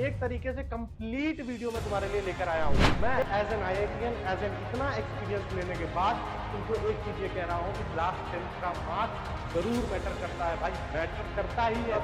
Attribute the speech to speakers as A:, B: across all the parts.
A: एक तरीके से कंप्लीट वीडियो मैं तुम्हारे लिए लेकर आया हूँ। मैं as an IITian as an इतना एक्सपीरियंस लेने के बाद तुमको एक चीज ये कह रहा हूँ कि क्लास 10th का मार्क्स जरूर मैटर करता है भाई, मैटर करता ही है।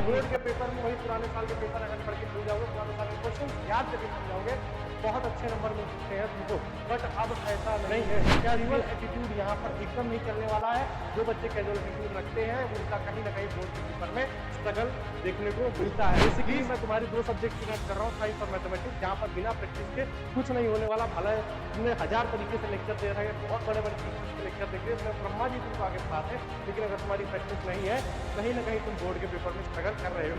A: बोर्ड के पेपर में वही पुराने साल के पेपर अगर पढ़ के भूल जाओगे, पुराने साल के क्वेश्चन याद करके भूल जाओगे, बहुत अच्छे नंबर मिल सकते हैं तुमको। बट अब ऐसा नहीं है। कैजुअल एटीट्यूड यहाँ पर एकदम नहीं चलने वाला है। जो बच्चे कैजुअल एटीट्यूड रखते हैं उनका कहीं ना कहीं बोर्ड के पेपर में स्ट्रगल देखने को मिलता है। बेसिकली मैं तुम्हारी दो सब्जेक्ट सिलेक्ट कर रहा हूँ, साइंस और मैथमेटिक्स, जहाँ पर बिना प्रैक्टिस के कुछ नहीं होने वाला। भला तुमने 1000 तरीके से लेक्चर दे रहे हैं, बहुत बड़े बड़े टीचर्स के लेक्चर देख रहे हैं, ब्रह्मा जी तुमको आगे पढ़ाते हैं, लेकिन अगर तुम्हारी प्रैक्टिस नहीं है, कहीं ना कहीं तुम बोर्ड के पेपर में स्ट्रगल कर रहे हो।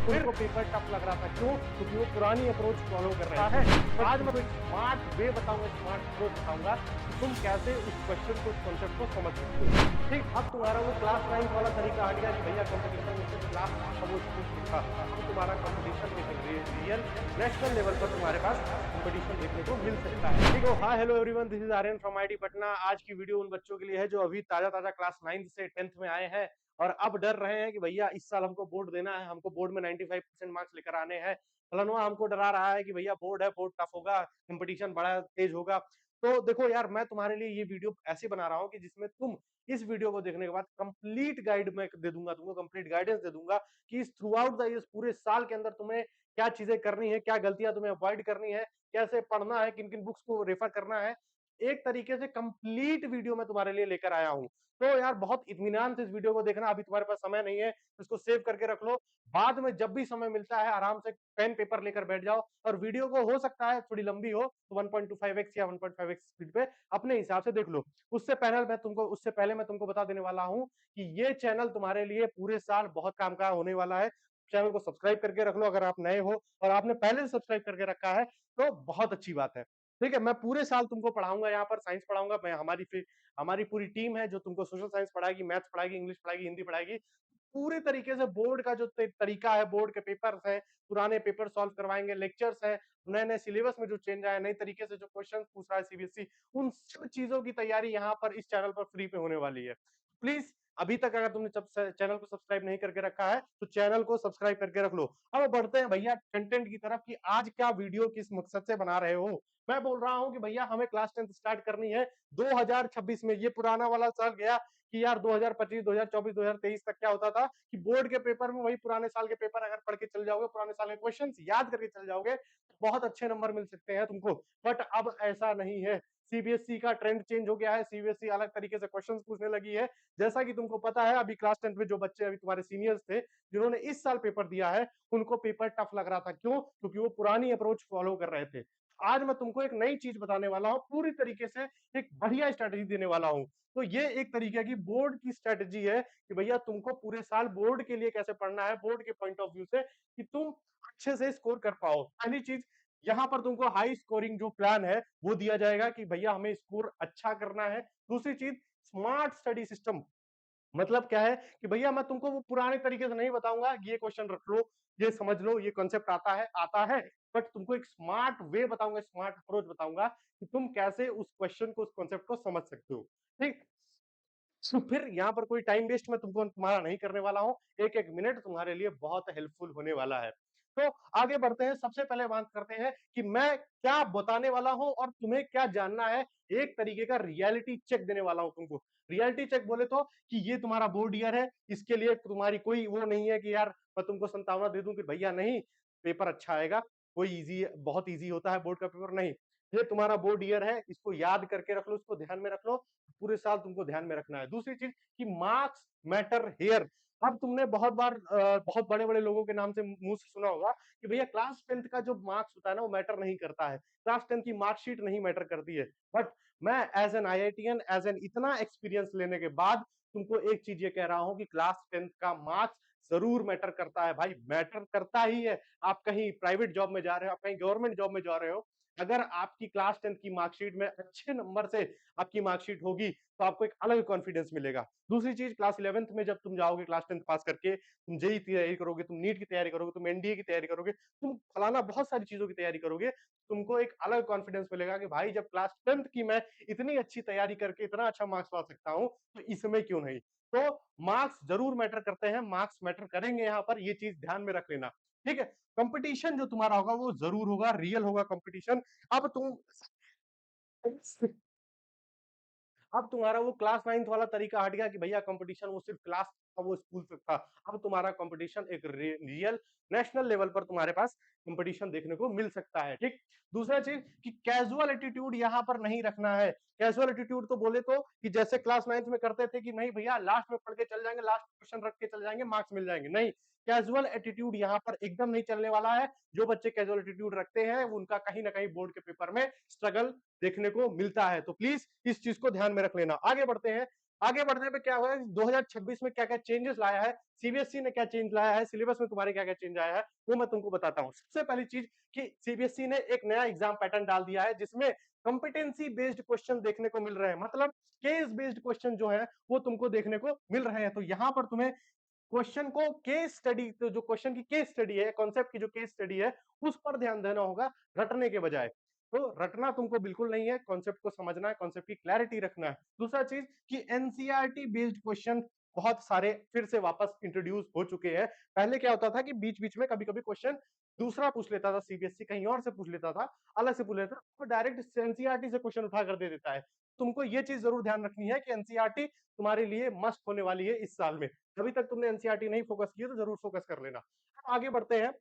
A: तुमको पेपर टफ लग रहा था, क्यों? क्योंकि वो पुरानी अप्रोच फॉलो कर रहा है। आज मैं स्मार्ट वे बताऊंगा, स्मार्ट अप्रोच बताऊंगा कि तुम कैसे उस क्वेश्चन को, कॉन्सेप्ट को समझ सकते हो। ठीक, अब तुम्हारा वो क्लास 9 वाला तरीका हट गया कि भैया कंपटीशन में से क्लास वो था। अब तुम्हारा कंपटीशन रियल नेशनल लेवल पर तुम्हारे पास कंपटीशन देखने को मिल सकता है। ठीक हो? हाँ, hello everyone, this is Aryan from IT Patna. आज की वीडियो उन बच्चों के लिए है जो अभी ताजा ताजा क्लास 9 से 10th में आए हैं और अब डर रहे हैं कि भैया इस साल हमको बोर्ड देना है, हमको बोर्ड में 95% मार्क्स लेकर आने हैं। फलाना हमको डरा रहा है कि भैया बोर्ड है, बोर्ड टफ होगा, कंपटीशन बड़ा तेज होगा। तो देखो यार, मैं तुम्हारे लिए ये वीडियो ऐसे बना रहा हूँ कि जिसमें तुम इस वीडियो को देखने के बाद कंप्लीट गाइड मैं दे दूंगा, तुमको कंप्लीट गाइडेंस दे दूंगा कि इस थ्रू आउट द इस पूरे साल के अंदर तुम्हें क्या चीजें करनी है, क्या गलतियां तुम्हें अवॉइड करनी है, कैसे पढ़ना है, किन किन बुक्स को रेफर करना है। एक तरीके से कंप्लीट वीडियो मैं तुम्हारे लिए लेकर आया हूँ। तो यार बहुत इत्मीनान से इस वीडियो को देखना। अभी तुम्हारे पास समय नहीं है, इसको सेव करके रख लो। बाद में जब भी समय मिलता है आराम से पेन पेपर लेकर बैठ जाओ और वीडियो को हो सकता है थोड़ी लंबी हो तो 1.25x या 1.5x स्पीड पे अपने हिसाब से देख लो। उससे पहले मैं तुमको बता देने वाला हूं कि ये चैनल तुम्हारे लिए पूरे साल बहुत काम का होने वाला है। चैनल को सब्सक्राइब करके रख लो अगर आप नए हो, और आपने पहले से सब्सक्राइब करके रखा है तो बहुत अच्छी बात है। ठीक है, मैं पूरे साल तुमको पढ़ाऊंगा, यहाँ पर साइंस पढ़ाऊंगा मैं। हमारी पूरी टीम है जो तुमको सोशल साइंस पढ़ाएगी, मैथ्स पढ़ाएगी, इंग्लिश पढ़ाएगी, हिंदी पढ़ाएगी। पूरे तरीके से बोर्ड का जो तरीका है, बोर्ड के पेपर्स है, पुराने पेपर सॉल्व करवाएंगे, लेक्चर्स है, नए नए सिलेबस में जो चेंज आया, नई तरीके से जो क्वेश्चन पूछ रहा है सीबीएसई, उन सब चीजों की तैयारी यहाँ पर इस चैनल पर फ्री पे होने वाली है। प्लीज अभी तक अगर तुमने चैनल को सब्सक्राइब नहीं करके रखा है तो चैनल को सब्सक्राइब करके रख लो। अब बढ़ते हैं भैया कंटेंट की तरफ कि आज क्या वीडियो किस मकसद से बना रहे हो। मैं बोल रहा हूं कि भैया हमें क्लास 10th स्टार्ट करनी है 2026 में। ये पुराना वाला साल गया कि यार 2025, 2024, 2023 तक क्या होता था कि बोर्ड के पेपर में वही पुराने साल के पेपर अगर पढ़ के चल जाओगे, पुराने साल के क्वेश्चंस याद करके चल जाओगे, बहुत अच्छे नंबर मिल सकते हैं तुमको। बट अब ऐसा नहीं है। सीबीएसई का ट्रेंड चेंज हो गया है, सीबीएसई अलग तरीके से क्वेश्चंस पूछने लगी है। जैसा कि तुमको पता है, अभी क्लास 10th में जो बच्चे अभी तुम्हारे सीनियर्स थे जिन्होंने इस साल पेपर दिया है, उनको पेपर टफ लग रहा था, क्यों? क्योंकि वो पुरानी अप्रोच फॉलो कर रहे थे। आज मैं तुमको एक नई चीज बताने वाला हूं, पूरी तरीके से एक बढ़िया स्ट्रेटेजी देने वाला हूं। तो ये एक तरीके की बोर्ड की स्ट्रेटेजी है कि भैया तुमको पूरे साल बोर्ड के लिए कैसे पढ़ना है, बोर्ड के पॉइंट ऑफ व्यू से, कि तुम अच्छे से स्कोर कर पाओ। पहली चीज, यहाँ पर तुमको हाई स्कोरिंग जो प्लान है वो दिया जाएगा कि भैया हमें स्कोर अच्छा करना है। दूसरी चीज, स्मार्ट स्टडी सिस्टम। मतलब क्या है कि भैया मैं तुमको वो पुराने तरीके से नहीं बताऊंगा, ये क्वेश्चन रख लो, ये समझ लो, ये कॉन्सेप्ट आता है, बट तुमको एक स्मार्ट वे बताऊंगा, स्मार्ट अप्रोच बताऊंगा कि तुम कैसे उस क्वेश्चन को, उस कॉन्सेप्ट को समझ सकते हो। ठीक, तो फिर यहाँ पर कोई टाइम वेस्ट मैं तुमको तुम्हारा नहीं करने वाला हूँ। एक एक मिनट तुम्हारे लिए बहुत हेल्पफुल होने वाला है। तो आगे बढ़ते हैं। सबसे पहले बात करते हैं कि मैं क्या बताने वाला हूँ और तुम्हें क्या जानना है। एक तरीके का रियलिटी चेक देने वाला हूँ तुमको। रियलिटी चेक बोले तो कि ये तुम्हारा बोर्ड ईयर है, इसके लिए तुम्हारी कोई वो नहीं है कि यार मैं तुमको संतावना दे दूं कि भैया नहीं पेपर अच्छा आएगा, कोई इजी, बहुत इजी होता है बोर्ड का पेपर, नहीं। ये तुम्हारा बोर्ड ईयर है, इसको याद करके रख लो, इसको ध्यान में रख लो, पूरे साल तुमको ध्यान में रखना है। दूसरी चीज कि मार्क्स मैटर हेयर। अब तुमने बहुत बार बहुत बड़े बड़े लोगों के नाम से मुंह से सुना होगा कि भैया क्लास 10th का जो मार्क्स होता है ना वो मैटर नहीं करता है, क्लास 10th की मार्कशीट नहीं मैटर करती है। बट मैं as an IITian as an इतना एक्सपीरियंस लेने के बाद तुमको एक चीज ये कह रहा हूं कि क्लास 10th का मार्क्स जरूर मैटर करता है भाई, मैटर करता ही है। आप कहीं प्राइवेट जॉब में जा रहे हो, आप कहीं गवर्नमेंट जॉब में जा रहे हो, अगर आपकी क्लास 10th की मार्कशीट में अच्छे नंबर से आपकी मार्कशीट होगी तो आपको एक अलग कॉन्फिडेंस मिलेगा। दूसरी चीज, क्लास 11th में जब तुम जाओगे, क्लास 10th पास करके तुम जेई की तैयारी करोगे, तुम नीट की तैयारी करोगे, तुम एनडीए की तैयारी करोगे, तुम फलाना बहुत सारी चीजों की तैयारी करोगे, तुमको एक अलग कॉन्फिडेंस मिलेगा कि भाई जब क्लास 10th की मैं इतनी अच्छी तैयारी करके इतना अच्छा मार्क्स ला सकता हूं तो इसमें क्यों नहीं। तो मार्क्स जरूर मैटर करते हैं, मार्क्स मैटर करेंगे, यहाँ पर ये चीज ध्यान में रख लेना। ठीक है। कंपटीशन जो तुम्हारा होगा वो जरूर होगा, रियल होगा कंपटीशन। अब तुम अब तुम्हारा वो क्लास 9th वाला तरीका हट गया कि भैया कंपटीशन वो सिर्फ क्लास था, वो स्कूल तक था। अब तुम्हारा कंपटीशन एक रियल नेशनल लेवल पर तुम्हारे पास कंपटीशन देखने को मिल सकता है। ठीक। दूसरा चीज कि कैजुअल एटीट्यूड यहाँ पर नहीं रखना है। कैजुअल एटीट्यूड तो बोले तो कि जैसे क्लास 9th में करते थे कि नहीं भैया लास्ट में पढ़ के चल जाएंगे, लास्ट क्वेश्चन रख के चल जाएंगे, मार्क्स मिल जाएंगे, नहीं। कैजुअल एटीट्यूड यहाँ पर एकदम नहीं चलने वाला है। जो बच्चे कैजुअल एटीट्यूड रखते हैं उनका कहीं ना कहीं बोर्ड के पेपर में स्ट्रगल देखने को मिलता है। तो प्लीज इस चीज को ध्यान में रख लेना। आगे बढ़ते हैं। आगे बढ़ने पे क्या हुआ है 2026 में क्या क्या चेंजेस लाया है, सीबीएसई ने क्या चेंज लाया है, सिलेबस में तुम्हारे क्या क्या चेंज आया है, वो मैं तुमको बताता हूँ। सबसे पहली चीज कि सीबीएसई ने एक नया एग्जाम पैटर्न डाल दिया है जिसमें कंपिटेंसी बेस्ड क्वेश्चन देखने को मिल रहे हैं, मतलब केस बेस्ड क्वेश्चन जो है वो तुमको देखने को मिल रहे हैं। तो यहाँ पर तुम्हें क्वेश्चन को केस स्टडी, तो जो क्वेश्चन की केस स्टडी है, कॉन्सेप्ट की जो केस स्टडी है उस पर ध्यान देना होगा रटने के बजाय। तो रटना तुमको बिल्कुल नहीं है, कॉन्सेप्ट को समझना है, कॉन्सेप्ट की क्लैरिटी रखना है। दूसरा चीज कि एनसीईआरटी बेस्ड क्वेश्चन बहुत सारे फिर से वापस इंट्रोड्यूस हो चुके हैं। पहले क्या होता था कि बीच बीच में कभी कभी क्वेश्चन दूसरा पूछ लेता था, सीबीएसई कहीं और से पूछ लेता था, अलग से पूछ लेता था, तो डायरेक्ट एनसीईआरटी से क्वेश्चन उठा कर दे देता है। तुमको ये चीज जरूर ध्यान रखनी है कि एनसीईआरटी तुम्हारे लिए मस्ट होने वाली है इस साल में। अभी तक तुमने एनसीईआरटी नहीं फोकस किया तो जरूर फोकस कर लेना। आगे बढ़ते हैं।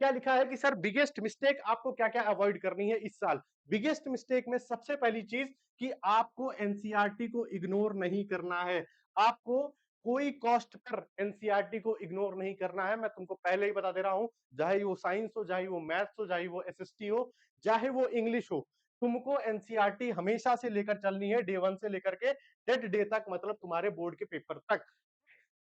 A: क्या लिखा है कि सर बिगेस्ट मिस्टेक आपको क्या क्या अवॉइड करनी है इस साल। बिगेस्ट मिस्टेक में सबसे पहली चीज कि आपको एनसीईआरटी को इग्नोर नहीं करना है। आपको कोई कॉस्ट पर एनसीईआरटी को इग्नोर नहीं करना है। मैं तुमको पहले ही बता दे रहा हूं, चाहे वो साइंस हो, चाहे वो मैथ्स हो, चाहे वो एसएसटी हो, चाहे वो इंग्लिश हो, तुमको एनसीईआरटी हमेशा से लेकर चलनी है, डे 1 से लेकर के डेट डे तक, मतलब तुम्हारे बोर्ड के पेपर तक।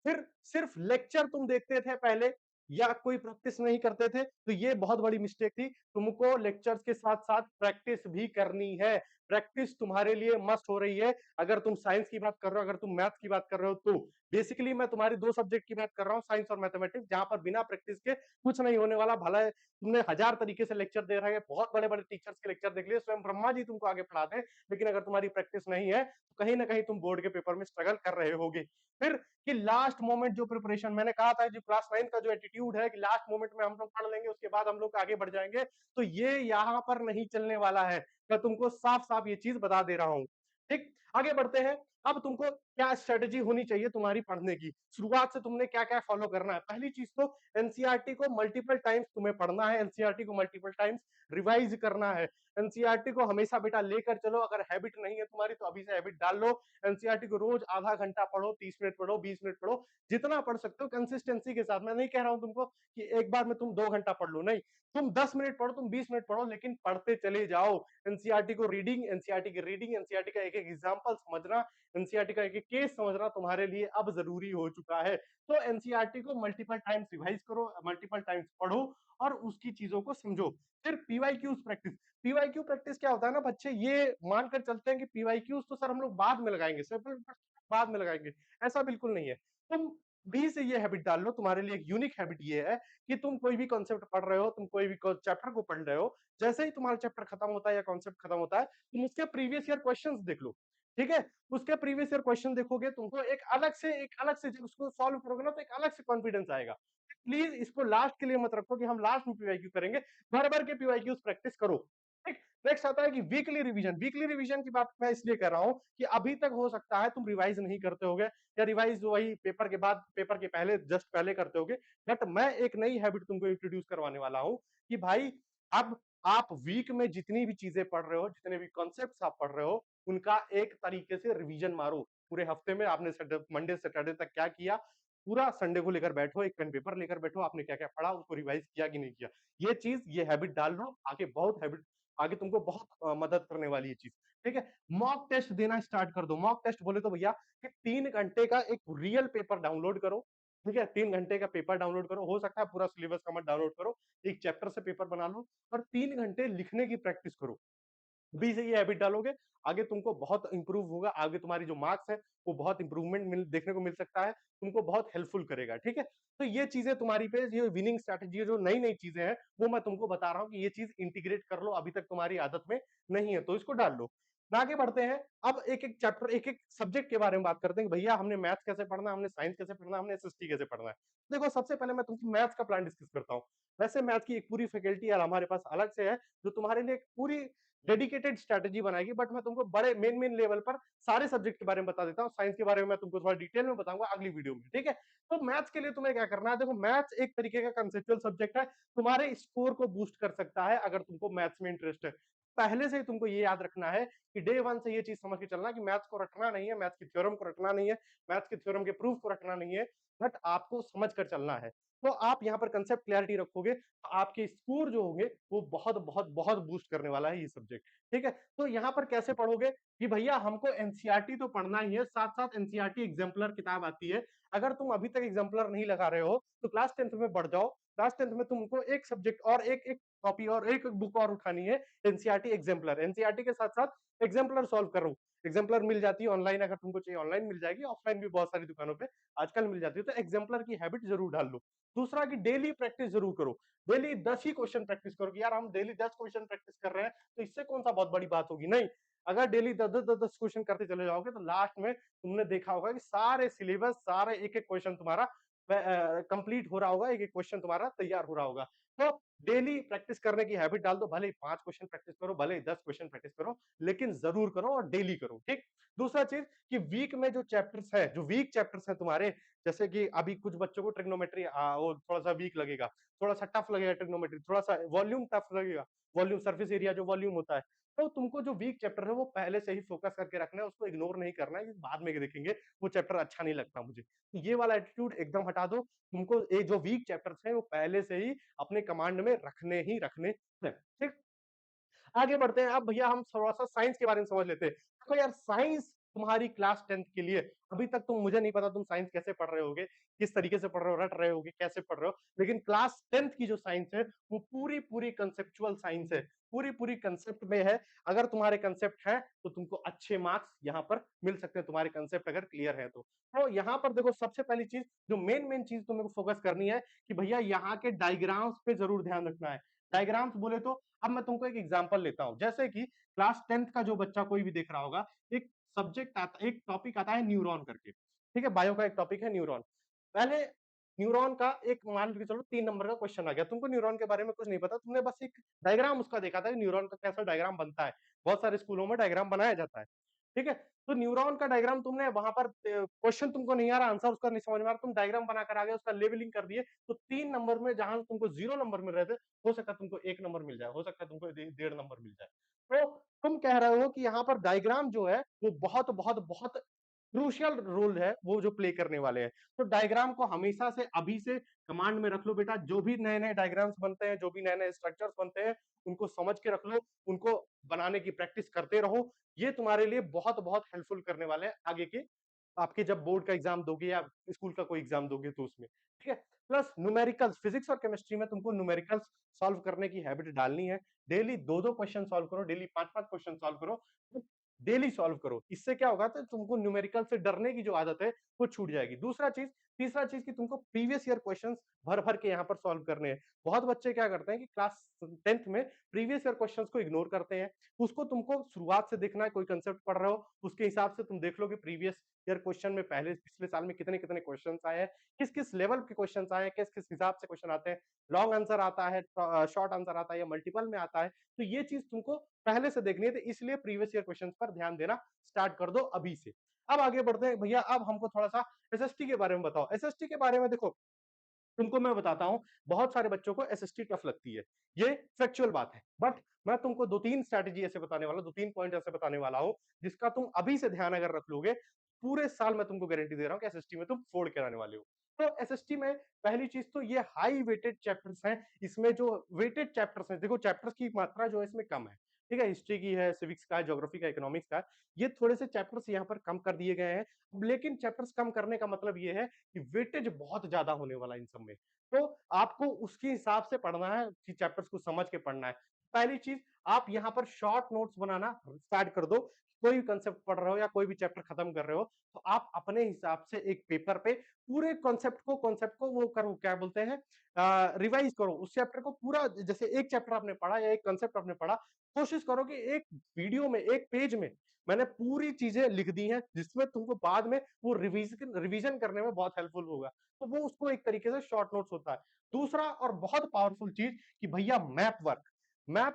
A: फिर सिर्फ लेक्चर तुम देखते थे पहले या कोई प्रैक्टिस नहीं करते थे, तो ये बहुत बड़ी मिस्टेक थी। तुमको लेक्चर्स के साथ साथ प्रैक्टिस भी करनी है। प्रैक्टिस तुम्हारे लिए मस्ट हो रही है। अगर तुम साइंस की बात कर रहे हो, अगर तुम मैथ्स की बात कर रहे हो, तो बेसिकली मैं तुम्हारी दो सब्जेक्ट की बात कर रहा हूँ, साइंस और मैथमेटिक्स, जहां पर बिना प्रैक्टिस के कुछ नहीं होने वाला। भला तुमने हजार तरीके से लेक्चर दे रहे हैं, बहुत बड़े बड़े टीचर्स के लेक्चर देख लिए, स्वयं ब्रह्मा जी तुमको आगे पढ़ा दे, लेकिन अगर तुम्हारी प्रैक्टिस नहीं है तो कहीं ना कहीं तुम बोर्ड के पेपर में स्ट्रगल कर रहे होगे। फिर कि लास्ट मोमेंट जो प्रिपरेशन, मैंने कहा था जो क्लास 9 का जो एटीट्यूड है कि लास्ट मोमेंट में हम लोग पढ़ लेंगे उसके बाद हम लोग आगे बढ़ जाएंगे, तो ये यहाँ पर नहीं चलने वाला है। मैं तुमको साफ साफ ये चीज बता दे रहा हूँ। ठीक। आगे बढ़ते हैं। अब तुमको क्या स्ट्रेटेजी होनी चाहिए तुम्हारी पढ़ने की, शुरुआत से तुमने क्या क्या फॉलो करना है। पहली चीज तो एनसीईआरटी को मल्टीपल टाइम्स तुम्हें पढ़ना है, एनसीईआरटी को मल्टीपल टाइम्स रिवाइज करना है। एनसीईआरटी को हमेशा बेटा लेकर चलो। अगर हैबिट नहीं है तुम्हारी तो अभी से हैबिट डाल लो। एनसीईआरटी को रोज आधा घंटा पढ़ो, 30 मिनट पढ़ो, 20 मिनट पढ़ो, जितना पढ़ सकते हो कंसिस्टेंसी के साथ। मैं नहीं कह रहा हूं तुमको कि एक बार में तुम 2 घंटा पढ़ लो, नहीं, तुम 10 मिनट पढ़ो, तुम 20 मिनट पढ़ो, लेकिन पढ़ते चले जाओ। एनसीईआरटी को रीडिंग, एनसीईआरटी की रीडिंग, एनसीईआरटी का एक एक एग्जाम्पल समझना, एनसीईआरटी का एक एक केस समझना तुम्हारे लिए अब जरूरी हो चुका है। तो एनसीईआरटी को मल्टीपल टाइम्स रिवाइज करो, मल्टीपल टाइम्स पढ़ो और उसकी चीजों को समझो। फिर पीवाईक्यूज प्रैक्टिस। पीवाईक्यू प्रैक्टिस क्या होता है ना बच्चे, ये मानकर चलते हैं कि पीवाईक्यूज तो सर हम लोग बाद में लगाएंगे, सिंपल बाद में लगाएंगे। ऐसा बिल्कुल नहीं है। तुम भी से ये हैबिट डाल लो। तुम्हारे लिए एक यूनिक हैबिट ये है कि तुम कोई भी कॉन्सेप्ट पढ़ रहे हो, तुम कोई भी चैप्टर को पढ़ रहे हो, जैसे ही तुम्हारा चैप्टर खत्म होता है या कॉन्सेप्ट खत्म होता है, तुम उसके प्रीवियस ईयर क्वेश्चंस देख लो। ठीक है। उसके प्रीवियस ईयर क्वेश्चन देखोगे, तुमको एक अलग से जब उसको सॉल्व करोगे ना तो एक अलग से कॉन्फिडेंस आएगा। प्लीज इसको लास्ट के लिए मत रखो कि हम लास्ट में पीवाईक्यू करेंगे। भर भर के पीवाईक्यूज प्रैक्टिस करो। ठीक। नेक्स्ट आता है कि वीकली रिवीजन। वीकली रिवीजन की बात मैं इसलिए कर रहा हूं कि अभी तक हो सकता है तुम रिवाइज नहीं करते होगे, या रिवाइज वही पेपर के बाद, पेपर के पहले, जस्ट पहले करते होगे। बट मैं एक नई हैबिट तुमको इंट्रोड्यूस करवाने वाला हूं कि भाई अब आप वीक में जितनी भी चीजें पढ़ रहे हो, जितने भी कॉन्सेप्ट्स आप पढ़ रहे हो, उनका एक तरीके से रिवीजन मारो। पूरे हफ्ते में आपने मंडे से सैटरडे तक क्या किया, पूरा संडे को लेकर बैठो, एक पेन पेपर लेकर बैठो, आपने क्या क्या पढ़ा, उसको रिवाइज किया कि नहीं किया। ये चीज, ये हैबिट डाल लो, आगे बहुत हैबिट, आगे तुमको बहुत मदद करने वाली है चीज। ठीक है। मॉक टेस्ट देना स्टार्ट कर दो। मॉक टेस्ट बोले तो भैया कि 3 घंटे का एक रियल पेपर डाउनलोड करो। ठीक है। 3 घंटे का पेपर डाउनलोड करो, हो सकता है पूरा सिलेबस का मत डाउनलोड करो, एक चैप्टर से पेपर बना लो और 3 घंटे लिखने की प्रैक्टिस करो। अभी से ये हैबिट डालोगे, आगे तुमको बहुत इंप्रूव होगा, आगे तुम्हारी जो मार्क्स है वो बहुत इंप्रूवमेंट देखने को मिल सकता है, तुमको बहुत हेल्पफुल करेगा। ठीक है। तो ये चीजें तुम्हारी पे, ये विनिंग स्ट्रैटेजी, जो नई नई चीजें हैं वो मैं तुमको बता रहा हूँ कि ये चीज इंटीग्रेट कर लो, अभी तक तुम्हारी आदत में नहीं है तो इसको डाल लो। आगे बढ़ते हैं, अब एक-एक चैप्टर, एक-एक सब्जेक्ट के बारे में बात करते हैं कि भैया हमने मैथ्स कैसे पढ़ना है, हमने साइंस कैसे पढ़ना है, हमने एसएसटी कैसे पढ़ना है। देखो सबसे पहले मैं तुमको मैथ्स का प्लान डिस्कस करता हूँ। वैसे मैथ्स की एक पूरी फैकल्टी यार हमारे पास अलग से है, जो तुम्हारे लिए एक पूरी डेडिकेटेड स्ट्रैटेजी बनाएगी, बट मैं तुमको बड़े मेन लेवल पर सारे सब्जेक्ट के बारे में बता देता हूँ। साइंस के बारे में मैं तुमको थोड़ा डिटेल में बताऊंगा अगली वीडियो में, ठीक है? तो मैथ्स के लिए तुम्हें क्या करना है, देखो मैथ्स एक तरीके का कंसेप्चुअल सब्जेक्ट है, तुम्हारे स्कोर को बूस्ट कर सकता है अगर तुमको मैथ्स में इंटरेस्ट है। पहले से ही तुमको ये याद रखना है कि डे वन से ये चीज समझ के चलना कि मैथ्स को रटना नहीं है, मैथ्स की थ्योरम को रटना नहीं है, मैथ्स की थ्योरम के प्रूफ को रटना नहीं है, बट आपको समझ कर चलना है। तो आप यहाँ पर कंसेप्ट क्लैरिटी रखोगे तो आपके स्कोर जो होंगे वो बहुत बहुत बहुत बूस्ट करने वाला है ये सब्जेक्ट, ठीक है? तो यहाँ पर कैसे पढ़ोगे कि भैया हमको एनसीईआरटी तो पढ़ना ही है, साथ साथ एनसीईआरटी एग्जाम्पलर किताब आती है। अगर तुम अभी तक एग्जाम्पलर नहीं लगा रहे हो तो क्लास 10th में बढ़ जाओ। क्लास 10th में तुमको एक सब्जेक्ट और एक एक कॉपी और एक बुक और उठानी है, एनसीईआरटी एग्जाम्पलर। एनसीईआरटी के साथ साथ एग्जाम्पलर सॉल्व करो। एग्जाम्पलर मिल जाती है ऑनलाइन, अगर तुमको चाहिए ऑनलाइन मिल जाएगी, ऑफलाइन भी बहुत सारी दुकानों पे आजकल मिल जाती है। तो एग्जाम्पलर की हैबिट जरूर डाल लो। दूसरा कि डेली प्रैक्टिस जरूर करो। डेली 10 ही क्वेश्चन प्रैक्टिस करो कि यार हम डेली 10 क्वेश्चन प्रैक्टिस कर रहे हैं तो इससे कौन सा बहुत बड़ी बात होगी, नहीं। अगर डेली 10 क्वेश्चन करते चले जाओगे तो लास्ट में तुमने देखा होगा कि सारे सिलेबस, सारे एक एक क्वेश्चन तुम्हारा कंप्लीट हो रहा होगा, एक एक क्वेश्चन तुम्हारा तैयार हो रहा होगा। तो डेली प्रैक्टिस करने की हैबिट डाल दो, भले ही 5 क्वेश्चन प्रैक्टिस करो, भले ही 10 क्वेश्चन प्रैक्टिस करो, लेकिन जरूर करो और डेली करो, ठीक? दूसरा चीज कि वीक में जो चैप्टर्स है, जो वीक चैप्टर्स है तुम्हारे, जैसे कि अभी कुछ बच्चों को ट्रिग्नोमेट्री वो थोड़ा सा वीक लगेगा, थोड़ा सा टफ लगेगा ट्रिग्नोमेट्री, थोड़ा सा वॉल्यूम टफ लगेगा, वॉल्यूम सर्फेस एरिया जो वॉल्यूम होता है। तो तुमको जो वीक चैप्टर है वो पहले से ही फोकस करके रखना है, उसको इग्नोर नहीं करना है कि बाद में देखेंगे, वो चैप्टर अच्छा नहीं लगता मुझे। तो ये वाला एटीट्यूड एकदम हटा दो। तुमको ये जो वीक चैप्टर्स हैं वो पहले से ही अपने कमांड में रखने हैं, ठीक? आगे बढ़ते हैं। अब भैया हम थोड़ा सा साइंस के बारे में समझ लेते हैं। देखो यार साइंस तुम्हारी क्लास 10th के लिए, अभी तक तुम, मुझे नहीं पता तुम साइंस कैसे पढ़ रहे होगे, किस तरीके से पढ़ रहे हो, रट रहे होगे, कैसे पढ़ रहे हो, लेकिन क्लास 10th की जो साइंस है वो पूरी पूरी कंसेप्चुअल साइंस है, पूरी पूरी कंसेप्ट में है। अगर तुम्हारे कंसेप्ट है तो तुमको अच्छे मार्क्स यहाँ पर मिल सकते हैं, तुम्हारे कंसेप्ट अगर क्लियर है तो यहाँ पर देखो सबसे पहली चीज, जो मेन चीज तुम्हें फोकस करनी है कि भैया यहाँ के डायग्राम्स पे जरूर ध्यान रखना है। डायग्राम्स बोले तो अब मैं तुमको एक एग्जांपल लेता हूं, जैसे कि क्लास 10th का जो बच्चा कोई भी देख रहा होगा, एक सब्जेक्ट आता, एक टॉपिक आता है न्यूरॉन करके, ठीक है? बायो का एक टॉपिक है न्यूरॉन। पहले न्यूरॉन का एक मान के चलो 3 नंबर का क्वेश्चन आ गया, तुमको न्यूरॉन के बारे में कुछ नहीं पता, तुमने बस एक डायग्राम उसका देखा था कि न्यूरॉन का कैसा डायग्राम बनता है, बहुत सारे स्कूलों में डायग्राम बनाया जाता है, ठीक है? तो न्यूरॉन का डायग्राम तुमने वहां पर, क्वेश्चन तुमको नहीं आ रहा, आंसर उसका नहीं समझ में आ रहा, तुम डायग्राम बनाकर आ गए, उसका लेवलिंग कर दिए, तो 3 नंबर में जहां तुमको 0 नंबर मिल रहे थे, हो सकता है तुमको 1 नंबर मिल जाए, हो सकता है तुमको 1.5 नंबर मिल जाए। तो तुम कह रहे हो कि यहाँ पर डायग्राम जो है वो बहुत बहुत बहुत क्रूशियल रोल है वो जो प्ले करने वाले हैं। तो डायग्राम को हमेशा से अभी से कमांड में रख लो बेटा, जो भी नए नए डायग्राम्स बनते हैं, जो भी नए नए स्ट्रक्चर्स बनते हैं, उनको समझ के रख लो, उनको बनाने की प्रैक्टिस करते रहो। ये तुम्हारे लिए बहुत बहुत हेल्पफुल करने वाले हैं आगे के, आपके जब बोर्ड का एग्जाम दोगे या स्कूल का कोई एग्जाम दोगे तो उसमें, ठीक है? प्लस न्यूमेरिकल्स, फिजिक्स और केमिस्ट्री में तुमको न्यूमेरिकल्स सॉल्व करने की हैबिट डालनी है। डेली 2-2 क्वेश्चन सॉल्व करो, डेली 5-5 क्वेश्चन सॉल्व करो, डेली सॉल्व करो। इससे क्या होगा, तो तुमको न्यूमेरिकल से डरने की जो आदत है वो छूट जाएगी। दूसरा चीज, तीसरा चीज कि तुमको प्रीवियस ईयर क्वेश्चंस भर भर के यहाँ पर सॉल्व करने हैं। बहुत बच्चे क्या करते हैं कि क्लास 10th में प्रीवियस ईयर क्वेश्चंस को इग्नोर करते हैं, उसको तुमको शुरुआत से देखना है। कोई कंसेप्ट पढ़ रहे हो उसके हिसाब से तुम देख लो कि प्रीवियस ईयर क्वेश्चन में पहले पिछले साल में कितने कितने क्वेश्चन आए हैं, किस किस लेवल के क्वेश्चन आए हैं, किस किस हिसाब से क्वेश्चन आते हैं, लॉन्ग आंसर आता है, शॉर्ट आंसर आता है या मल्टीपल में आता है। तो ये चीज तुमको पहले से देखनी है, तो इसलिए प्रीवियस ईयर क्वेश्चन पर ध्यान देना स्टार्ट कर दो अभी से। अब आगे बढ़ते हैं भैया, अब हमको थोड़ा सा एसएसटी के बारे में बताओ। एसएसटी के बारे में देखो, तुमको मैं बताता हूं, बहुत सारे बच्चों को एसएसटी टफ लगती है, ये फैक्चुअल बात है, बट मैं तुमको 2-3 स्ट्रैटेजी ऐसे बताने वाला हूं, 2-3 पॉइंट ऐसे बताने वाला हूं, जिसका तुम अभी से ध्यान अगर रख लोगे, पूरे साल मैं तुमको गारंटी दे रहा हूं कि एसएसटी में तुम फोड़ के आने वाले हो। तो एसएसटी में पहली चीज तो ये हाई वेटेड चैप्टर्स हैं, इसमें जो वेटेड चैप्टर्स हैं, देखो चैप्टर्स की मात्रा जो है इसमें कम है, ठीक है? हिस्ट्री की है, सिविक्स का है, ज्योग्राफी का, इकोनॉमिक्स का, ये थोड़े से चैप्टर्स यहाँ पर कम कर दिए गए हैं। लेकिन चैप्टर्स कम करने का मतलब ये है कि वेटेज बहुत ज्यादा होने वाला है इन सब में, तो आपको उसके हिसाब से पढ़ना है कि चैप्टर्स को समझ के पढ़ना है। पहली चीज, आप यहाँ पर शॉर्ट नोट्स बनाना स्टार्ट कर दो। कोई भी कंसेप्ट पढ़ रहे हो या कोई भी चैप्टर खत्म कर रहे हो, तो आप अपने हिसाब से एक पेपर पे पूरे कॉन्सेप्ट को वो करो, क्या बोलते हैं, रिवाइज करो उस चैप्टर को पूरा। जैसे एक चैप्टर आपने पढ़ा या एक कंसेप्ट आपने पढ़ा, कोशिश करो कि एक वीडियो में, एक पेज में मैंने पूरी चीजें लिख दी हैं, जिसमें तुमको बाद में वो रिवीजन रिवीजन करने में बहुत हेल्पफुल होगा। तो वो उसको एक तरीके से शॉर्ट नोट्स होता है। दूसरा और बहुत पावरफुल चीज कि भैया मैप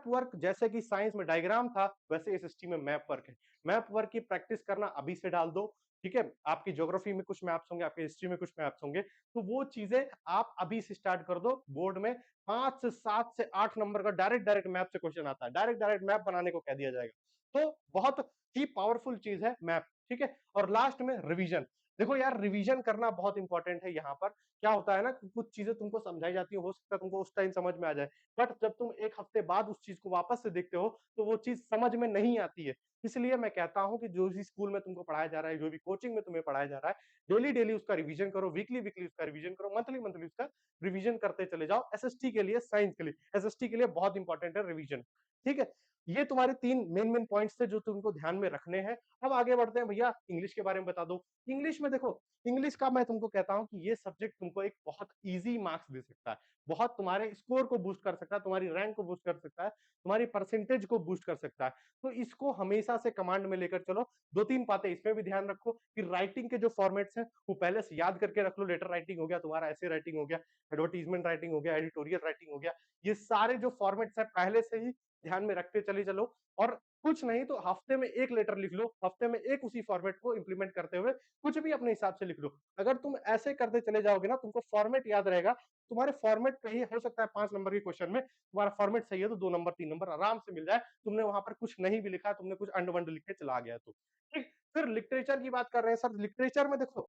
A: वर्क जैसे कि साइंस में डायग्राम था, वैसे एसएसटी में मैप वर्क है। मैप वर्क की प्रैक्टिस करना अभी से डाल दो, ठीक है। आपकी ज्योग्राफी में कुछ मैप्स होंगे, आपकी हिस्ट्री में कुछ मैप्स होंगे, तो वो चीजें आप अभी से स्टार्ट कर दो। बोर्ड में 5 से 7 से 8 नंबर का डायरेक्ट डायरेक्ट मैप से क्वेश्चन आता है, डायरेक्ट डायरेक्ट मैप बनाने को कह दिया जाएगा। तो बहुत ही पावरफुल चीज है मैप, ठीक है। और लास्ट में रिवीजन। देखो यार, रिवीजन करना बहुत इंपॉर्टेंट है। यहाँ पर क्या होता है ना, कुछ चीजें तुमको समझाई जाती है, हो सकता है तुमको उस टाइम समझ में आ जाए, बट जब तुम एक हफ्ते बाद उस चीज को वापस से देखते हो तो वो चीज समझ में नहीं आती है। इसलिए मैं कहता हूं कि जो भी स्कूल में तुमको पढ़ाया जा रहा है, जो भी कोचिंग में तुम्हें पढ़ाया जा रहा है, डेली डेली उसका रिवीजन करो, वीकली वीकली उसका रिवीजन करो, मंथली मंथली उसका रिवीजन करते चले जाओ। एसएसटी के लिए, साइंस के लिए, एसएसटी के लिए बहुत इंपॉर्टेंट है रिवीजन, ठीक है। ये तुम्हारे 3 मेन पॉइंट्स थे जो तुमको ध्यान में रखने हैं। अब आगे बढ़ते हैं। भैया इंग्लिश के बारे में बता दो। इंग्लिश में देखो, इंग्लिश का मैं तुमको कहता हूं कि ये सब्जेक्ट तुमको एक बहुत इजी मार्क्स दे सकता है, बहुत तुम्हारे स्कोर को बूस्ट कर सकता है, तुम्हारी रैंक को बूस्ट कर सकता है, तुम्हारी परसेंटेज को बूस्ट कर सकता है। तो इसको हमेशा से कमांड में लेकर चलो। 2-3 बातें इसमें भी ध्यान रखो कि राइटिंग के जो फॉर्मेट्स हैं वो पहले से याद करके रख लो। लेटर राइटिंग हो गया तुम्हारा, ऐसे राइटिंग हो गया, एडवर्टीजमेंट राइटिंग हो गया, एडिटोरियल राइटिंग हो गया, ये सारे जो फॉर्मेट्स है पहले से ही ध्यान में रखते चले चलो। और कुछ नहीं तो हफ्ते में एक लेटर लिख लो, हफ्ते में एक उसी फॉर्मेट को इंप्लीमेंट करते हुए कुछ भी अपने हिसाब से लिख लो। अगर तुम ऐसे करते चले जाओगे ना, तुमको फॉर्मेट याद रहेगा, तुम्हारे फॉर्मेट पे ही हो सकता है 5 नंबर के क्वेश्चन में तुम्हारा फॉर्मेट सही है तो 2 नंबर 3 नंबर आराम से मिल जाए। तुमने वहां पर कुछ नहीं भी लिखा, तुमने कुछ अंड वंड लिख के चला गया तो ठीक। फिर लिटरेचर की बात कर रहे हैं सर। लिटरेचर में देखो,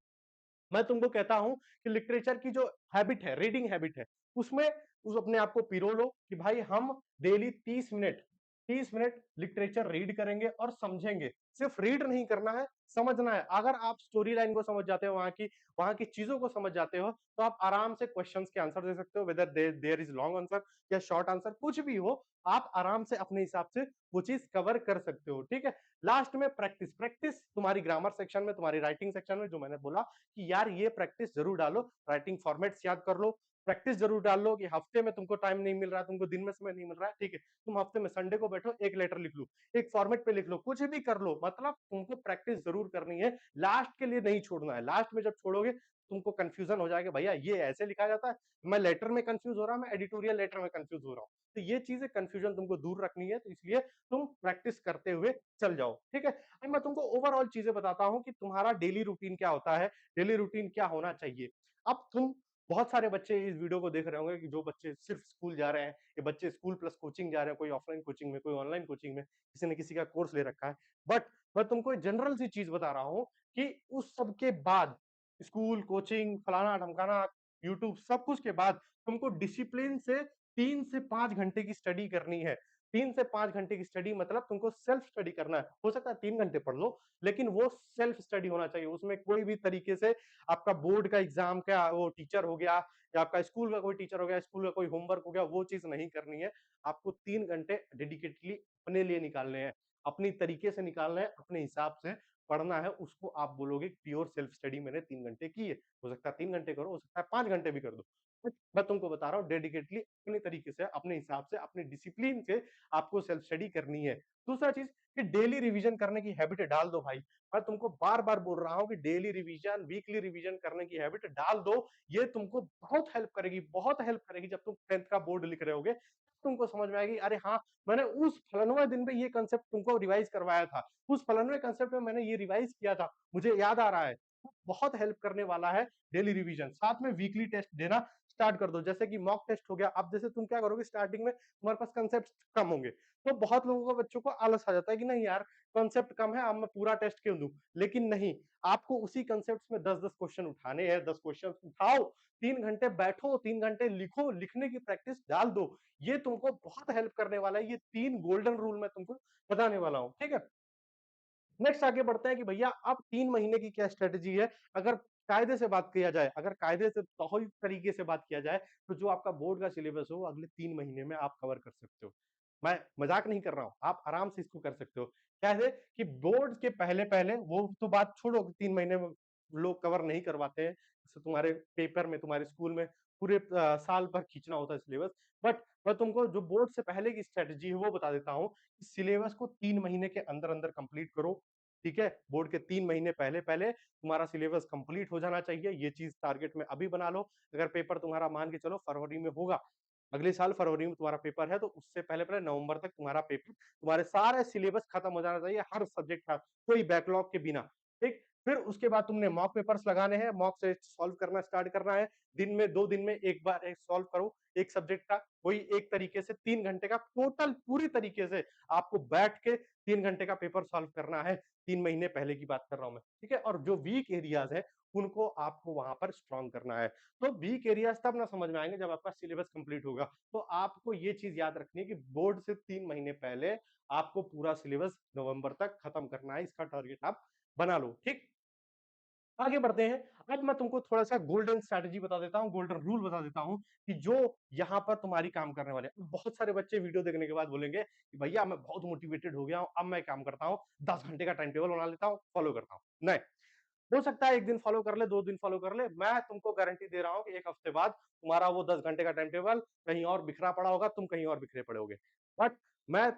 A: मैं तुमको कहता हूं कि लिटरेचर की जो हैबिट है, रीडिंग हैबिट है, उसमें उस अपने आप को पिरो लो कि भाई हम डेली 30 मिनट लिटरेचर रीड करेंगे और समझेंगे। सिर्फ रीड नहीं करना है, समझना है। अगर आप स्टोरी लाइन को समझ जाते हो, वहां की चीजों को समझ जाते हो, तो आप आराम से क्वेश्चंस के आंसर दे सकते हो। Whether there is long answer या शॉर्ट आंसर, कुछ भी हो, आप आराम से अपने हिसाब से वो चीज कवर कर सकते हो, ठीक है। लास्ट में प्रैक्टिस। प्रैक्टिस तुम्हारी ग्रामर सेक्शन में, तुम्हारी राइटिंग सेक्शन में, जो मैंने बोला कि यार ये प्रैक्टिस जरूर डालो। राइटिंग फॉर्मेट्स याद कर लो, प्रैक्टिस जरूर डाल लो कि हफ्ते में तुमको टाइम नहीं मिल रहा है, तुमको दिन में समय नहीं मिल रहा है, ठीक है, तुम हफ्ते में संडे को बैठो, एक लेटर लिख लो, एक फॉर्मेट पे लिख लो, कुछ भी कर लो, मतलब तुमको प्रैक्टिस जरूर करनी है। लास्ट के लिए नहीं छोड़ना है। लास्ट में जब छोड़ोगे तुमको कंफ्यूजन हो जाएगा, भैया ये ऐसे लिखा जाता है, मैं लेटर में कंफ्यूज हो रहा हूं, मैं एडिटोरियल लेटर में कंफ्यूज हो रहा हूँ। तो ये चीजें कंफ्यूजन तुमको दूर रखनी है, तो इसलिए तुम प्रैक्टिस करते हुए चल जाओ, ठीक है। अब मैं तुमको ओवरऑल चीजें बताता हूँ कि तुम्हारा डेली रूटीन क्या होता है, डेली रूटीन क्या होना चाहिए। अब तुम, बहुत सारे बच्चे इस वीडियो को देख रहे होंगे कि जो बच्चे सिर्फ स्कूल जा रहे हैं, ये बच्चे स्कूल प्लस कोचिंग जा रहे हैं, कोई ऑफलाइन कोचिंग में, कोई ऑनलाइन कोचिंग में, किसी ने किसी का कोर्स ले रखा है। बट मैं तुमको जनरल सी चीज बता रहा हूँ कि उस सब के बाद, स्कूल, कोचिंग, फलाना ढमकाना, यूट्यूब, सब कुछ के बाद तुमको डिसिप्लिन से 3 से 5 घंटे की स्टडी करनी है। 3 से 5 घंटे की स्टडी मतलब तुमको सेल्फ स्टडी करना है। हो सकता है 3 घंटे पढ़ लो, लेकिन वो सेल्फ स्टडी होना चाहिए। उसमें कोई भी तरीके से आपका बोर्ड का एग्जाम का वो टीचर हो गया, या आपका स्कूल का कोई टीचर हो गया, स्कूल का कोई होमवर्क हो गया, वो चीज नहीं करनी है। आपको 3 घंटे डेडिकेटली अपने लिए निकालने हैं, अपनी तरीके से निकालना है, अपने हिसाब से पढ़ना है। उसको आप बोलोगे प्योर सेल्फ स्टडी मैंने 3 घंटे की है। हो सकता है 3 घंटे करो, हो सकता है 5 घंटे भी कर दो। मैं तुमको बता रहा हूँ डेडिकेटली अपने तरीके से, अपने हिसाब से, अपने डिसिप्लिन से आपको सेल्फ स्टडी करनी है। दूसरा चीज कि डेली रिवीजन करने की हैबिट डाल दो भाई। मैं तुमको बार बार बोल रहा हूँ कि डेली रिवीजन, वीकली रिवीजन करने की हैबिट डाल दो। ये तुमको बहुत हेल्प करेगी, बहुत हेल्प करेगी। जब तुम 10th का बोर्ड लिख रहे होगे, तुमको समझ में आएगी, अरे हाँ, मैंने उस फलनवे दिन पे ये कंसेप्ट तुमको रिवाइज करवाया था, उस फलनवे कंसेप्ट में मैंने ये रिवाइज किया था, मुझे याद आ रहा है। बहुत हेल्प करने वाला है डेली रिवीजन। साथ में वीकली टेस्ट देना स्टार्ट कर दो, जैसे कि मॉक टेस्ट हो गया। अब जैसे तुम क्या करोगे, स्टार्टिंग में तुम्हारे पास कंसेप्ट कम होंगे, तो बहुत लोगों को, बच्चों को आलस आ जाता है कि नहीं यार, कंसेप्ट कम है, अब मैं पूरा टेस्ट क्यों दूं। लेकिन नहीं, आपको उसी कंसेप्ट में 10-10 क्वेश्चन उठाने हैं। 10 क्वेश्चन उठाओ, 3 घंटे बैठो, 3 घंटे लिखो, लिखने की प्रैक्टिस डाल दो। ये तुमको बहुत हेल्प करने वाला है। ये 3 गोल्डन रूल मैं तुमको बताने वाला हूँ, ठीक है। नेक्स्ट आगे बढ़ते हैं कि भैया अब 3 महीने की क्या स्ट्रेटेजी है। अगर कायदे से बात किया जाए, अगर कायदे से सही तरीके से बात किया जाए, तो जो आपका बोर्ड का सिलेबस हो, अगले 3 महीने में आप कवर कर सकते हो। मैं मजाक नहीं कर रहा हूं, आप आराम से इसको कर सकते हो। कैसे कि बोर्ड के पहले पहले, वो तो बात छोड़ो 3 महीने में लोग कवर नहीं करवाते हैं, जैसे तुम्हारे पेपर में, तुम्हारे स्कूल में पूरे साल भर खींचना होता है सिलेबस। बट मैं तुमको जो बोर्ड से पहले की स्ट्रेटेजी है वो बता देता हूँ कि सिलेबस को 3 महीने के अंदर अंदर कंप्लीट करो। ठीक है, बोर्ड के 3 महीने पहले पहले तुम्हारा सिलेबस कंप्लीट हो जाना चाहिए, ये चीज टारगेट में अभी बना लो। अगर पेपर तुम्हारा मान के चलो फरवरी में होगा, अगले साल फरवरी में तुम्हारा पेपर है, तो उससे पहले पहले नवंबर तक तुम्हारा पेपर, तुम्हारे सारे सिलेबस खत्म हो जाना चाहिए, हर सब्जेक्ट का, कोई बैकलॉग के बिना। ठीक, फिर उसके बाद तुमने मॉक पेपर्स लगाने हैं, मॉक से सॉल्व करना स्टार्ट करना है। दिन में 2 दिन में एक बार एक सॉल्व करो एक सब्जेक्ट का, वही एक तरीके से 3 घंटे का टोटल पूरी तरीके से आपको बैठ के 3 घंटे का पेपर सॉल्व करना है। 3 महीने पहले की बात कर रहा हूं मैं, ठीक है। और जो वीक एरियाज है उनको आपको वहां पर स्ट्रॉन्ग करना है। तो वीक एरियाज तब ना समझ में आएंगे जब आपका सिलेबस कंप्लीट होगा। तो आपको ये चीज याद रखनी है कि बोर्ड से 3 महीने पहले आपको पूरा सिलेबस नवंबर तक खत्म करना है, इसका टारगेट आप बना लो। ठीक, आगे बढ़ते हैं। अब मैं तुमको थोड़ा सा गोल्डन स्ट्रैटेजी बता देता हूँ, गोल्डन रूल बता देता हूँ कि जो यहाँ पर तुम्हारी काम करने वाले हैं। बहुत सारे बच्चे वीडियो देखने के बाद बोलेंगे कि भैया मैं बहुत मोटिवेटेड हो गया हूँ, अब मैं काम करता हूँ, 10 घंटे का टाइम टेबल बना लेता हूँ, फॉलो करता हूँ। नहीं, हो सकता है 1 दिन फॉलो कर ले, 2 दिन फॉलो कर ले, मैं तुमको गारंटी दे रहा हूँ कि 1 हफ्ते बाद तुम्हारा वो 10 घंटे का टाइम टेबल कहीं और बिखरा पड़ा होगा, तुम कहीं और बिखरे पड़े होगे। बट मैं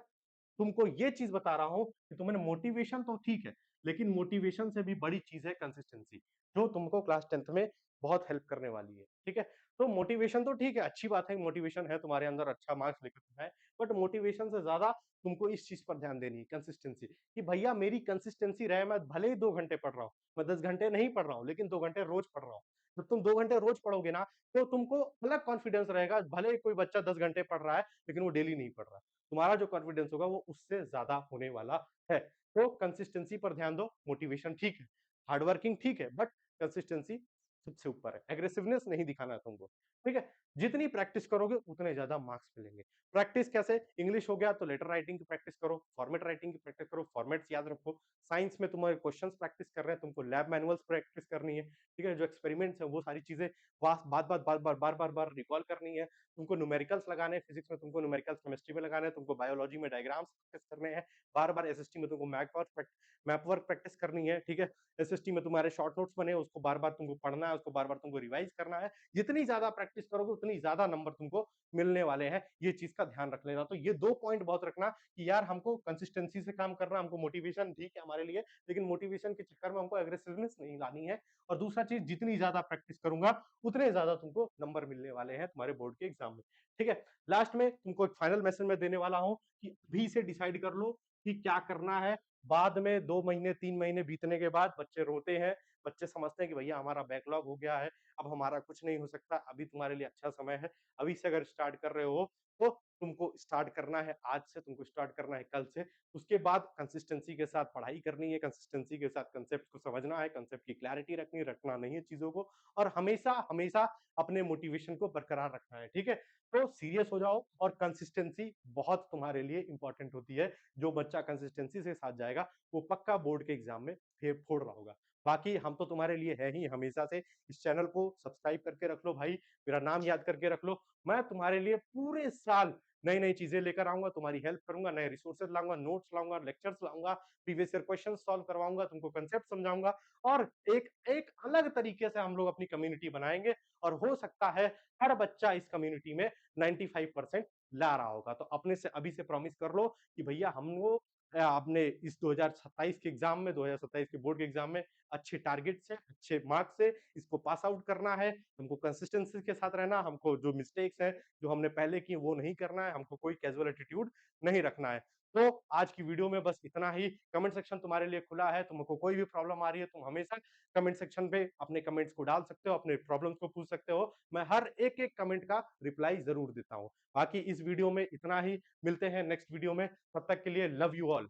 A: तुमको ये चीज बता रहा हूं कि तुम्हें मोटिवेशन तो ठीक है, लेकिन मोटिवेशन से भी बड़ी चीज है कंसिस्टेंसी, जो तुमको क्लास 10th में बहुत हेल्प करने वाली है। ठीक है, तो मोटिवेशन तो ठीक है, अच्छी बात है, मोटिवेशन है तुम्हारे अंदर, अच्छा मार्क्स लेकर तुम है। बट मोटिवेशन से ज्यादा तुमको इस चीज पर ध्यान देनी है, कंसिस्टेंसी, कि भैया मेरी कंसिस्टेंसी रहे, मैं भले ही 2 घंटे पढ़ रहा हूँ, मैं 10 घंटे नहीं पढ़ रहा हूँ, लेकिन 2 घंटे रोज पढ़ रहा हूँ। जब तुम 2 घंटे रोज पढ़ोगे ना, तो तुमको अलग कॉन्फिडेंस रहेगा। भले ही कोई बच्चा 10 घंटे पढ़ रहा है, लेकिन वो डेली नहीं पढ़ रहा, तुम्हारा जो कॉन्फिडेंस होगा वो उससे ज्यादा होने वाला है। तो कंसिस्टेंसी पर ध्यान दो, मोटिवेशन ठीक है, हार्डवर्किंग ठीक है, बट कंसिस्टेंसी सबसे ऊपर है। एग्रेसिवनेस नहीं दिखाना है तुमको, ठीक है। जितनी प्रैक्टिस करोगे उतने ज्यादा मार्क्स मिलेंगे। प्रैक्टिस कैसे? इंग्लिश हो गया तो लेटर राइटिंग की प्रैक्टिस करो, फॉर्मेट राइटिंग की प्रैक्टिस करो, फॉर्मेट्स याद रखो। साइंस में तुम्हारे क्वेश्चंस प्रैक्टिस कर रहे हैं, तुमको लैब मैनुअल्स प्रैक्टिस करनी है, ठीक है। जो एक्सपेरिमेंट्स है वो सारी चीजें बार बार बार बार बार बार बार रिकॉल करनी है। तुमको न्यूमेरिकल्स लगाने हैं, फिजिक्स में तुमको न्यूमेरिकल्स, केमिस्ट्री में लगाने हैं, तुमको बायोलॉजी में डायग्राम्स प्रैक्टिस करने हैं, बार बार एसएसटी में तुमको मैप वर्क प्रैक्टिस करनी है, ठीक है। एसएसटी में तुम्हारे शॉर्ट नोट्स बने, उसको बार बार तुमको पढ़ना है, उसको बार बार तुमको रिवाइज करना है। जितनी ज्यादा प्रैक्टिस करोगे उतनी ज्यादा नंबर तुमको मिलने वाले हैं, ये चीज का ध्यान रख लेना। तो ये 2 पॉइंट बहुत रखना कि यार हमको कंसिस्टेंसी से काम करना, हमको मोटिवेशन ठीक है हमारे लिए, लेकिन मोटिवेशन के चक्कर में हमको एग्रेसिवनेस नहीं लानी है। और दूसरा चीज, जितनी ज्यादा प्रैक्टिस करूंगा उतने ज्यादा तुमको नंबर मिलने वाले हैं तुम्हारे बोर्ड के एग्जाम में, ठीक है। लास्ट में तुमको एक फाइनल मैसेज में देने वाला हूं कि अभी से डिसाइड कर लो कि क्या करना है। बाद में 2 महीने 3 महीने बीतने के बाद बच्चे रोते हैं, बच्चे समझते हैं कि भैया हमारा बैकलॉग हो गया है, अब हमारा कुछ नहीं हो सकता। अभी तुम्हारे लिए अच्छा समय है, अभी से अगर स्टार्ट कर रहे हो तो तुमको स्टार्ट करना है आज से, तुमको स्टार्ट करना है कल से। उसके बाद कंसिस्टेंसी के साथ पढ़ाई करनी है, कंसिस्टेंसी के साथ कंसेप्ट को समझना है, कंसेप्ट की क्लैरिटी रखनी, रखना नहीं है चीजों को, और हमेशा हमेशा अपने मोटिवेशन को बरकरार रखना है, ठीक है। तो सीरियस हो जाओ, और कंसिस्टेंसी बहुत तुम्हारे लिए इंपॉर्टेंट होती है। जो बच्चा कंसिस्टेंसी से साथ जाएगा वो पक्का बोर्ड के एग्जाम में फेर फोड़ रहा होगा। बाकी हम तो तुम्हारे लिए है ही हमेशा से। इस चैनल को सब्सक्राइब करके रख लो भाई, मेरा नाम याद करके रख लो। मैं तुम्हारे लिए पूरे साल नई नई चीजें लेकर आऊंगा, तुम्हारी हेल्प करूंगा, नए रिसोर्सेज लाऊंगा, नोट्स लाऊंगा, लेक्चर्स लाऊंगा, प्रीवियस ईयर क्वेश्चन सॉल्व करवाऊंगा, तुमको कंसेप्ट समझाऊंगा, और एक एक अलग तरीके से हम लोग अपनी कम्युनिटी बनाएंगे। और हो सकता है हर बच्चा इस कम्युनिटी में 95% ला रहा होगा। तो अपने से अभी से प्रॉमिस कर लो कि भैया हम वो आपने इस 2027 के एग्जाम में, 2027 के बोर्ड के एग्जाम में अच्छे टारगेट से, अच्छे मार्क्स से इसको पास आउट करना है। हमको कंसिस्टेंसी के साथ रहना, हमको जो मिस्टेक्स हैं जो हमने पहले की वो नहीं करना है, हमको कोई कैजुअल एटीट्यूड नहीं रखना है। तो आज की वीडियो में बस इतना ही। कमेंट सेक्शन तुम्हारे लिए खुला है, तुमको कोई भी प्रॉब्लम आ रही है तुम हमेशा कमेंट सेक्शन पे अपने कमेंट्स को डाल सकते हो, अपने प्रॉब्लम्स को पूछ सकते हो। मैं हर एक एक कमेंट का रिप्लाई जरूर देता हूँ। बाकी इस वीडियो में इतना ही, मिलते हैं नेक्स्ट वीडियो में, तब तक के लिए लव यू ऑल।